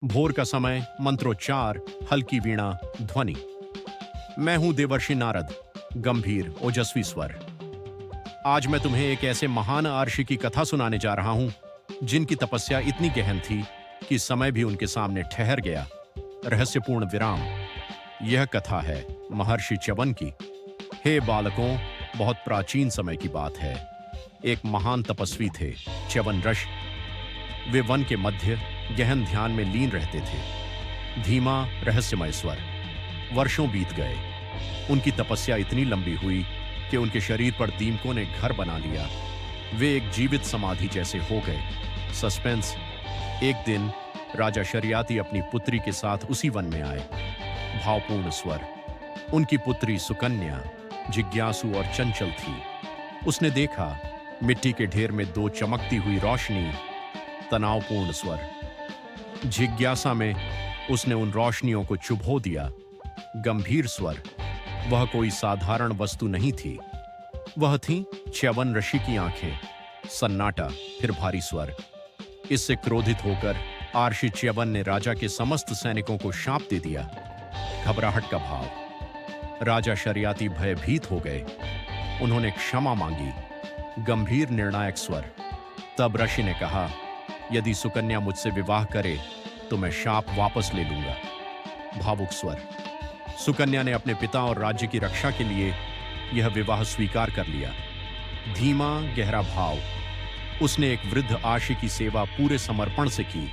भोर का समय, मंत्रोच्चार, हल्की वीणा ध्वनि। मैं हूं देवर्षि नारद, गंभीर ओजस्वी स्वर। आज मैं तुम्हें एक ऐसे महान आर्षि की कथा सुनाने जा रहा हूं जिनकी तपस्या इतनी गहन थी कि समय भी उनके सामने ठहर गया। रहस्यपूर्ण विराम। यह कथा है महर्षि च्यवन की। हे बालकों, बहुत प्राचीन समय की बात है। एक महान तपस्वी थे, च्यवन ऋषि। वे वन के मध्य गहन ध्यान में लीन रहते थे। धीमा रहस्यमय स्वर। वर्षों बीत गए। उनकी तपस्या इतनी लंबी हुई कि उनके शरीर पर दीमकों ने घर बना लिया। वे एक जीवित समाधि जैसे हो गए। सस्पेंस। एक दिन राजा शरियाती अपनी पुत्री के साथ उसी वन में आए। भावपूर्ण स्वर। उनकी पुत्री सुकन्या जिज्ञासु और चंचल थी। उसने देखा मिट्टी के ढेर में दो चमकती हुई रोशनी। तनावपूर्ण स्वर। जिज्ञासा में उसने उन रोशनियों को चुभो दिया। गंभीर स्वर। वह कोई साधारण वस्तु नहीं थी। वह थी च्यवन ऋषि की आंखें। सन्नाटा, फिर भारी स्वर। इससे क्रोधित होकर आर्षि च्यवन ने राजा के समस्त सैनिकों को शाप दे दिया। घबराहट का भाव। राजा शरियाती भयभीत हो गए। उन्होंने क्षमा मांगी। गंभीर निर्णायक स्वर। तब ऋषि ने कहा, यदि सुकन्या मुझसे विवाह करे तो मैं शाप वापस ले लूंगा। भावुक स्वर। सुकन्या ने अपने पिता और राज्य की रक्षा के लिए यह विवाह स्वीकार कर लिया। धीमा गहरा भाव। उसने एक वृद्ध आशी की सेवा पूरे समर्पण से की।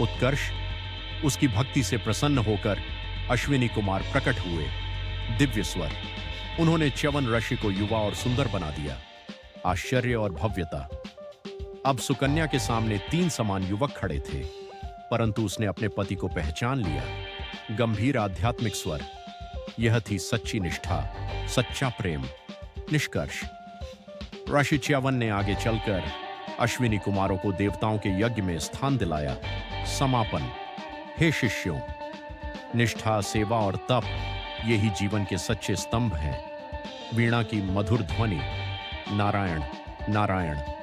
उत्कर्ष। उसकी भक्ति से प्रसन्न होकर अश्विनी कुमार प्रकट हुए। दिव्य स्वर। उन्होंने च्यवन ऋषि को युवा और सुंदर बना दिया। आश्चर्य और भव्यता। अब सुकन्या के सामने तीन समान युवक खड़े थे, परंतु उसने अपने पति को पहचान लिया। गंभीर आध्यात्मिक स्वर। यह थी सच्ची निष्ठा, सच्चा प्रेम। निष्कर्ष। ऋषि च्यवन ने आगे चलकर अश्विनी कुमारों को देवताओं के यज्ञ में स्थान दिलाया। समापन। हे शिष्यों, निष्ठा, सेवा और तप यही जीवन के सच्चे स्तंभ हैं। वीणा की मधुर ध्वनि। नारायण नारायण।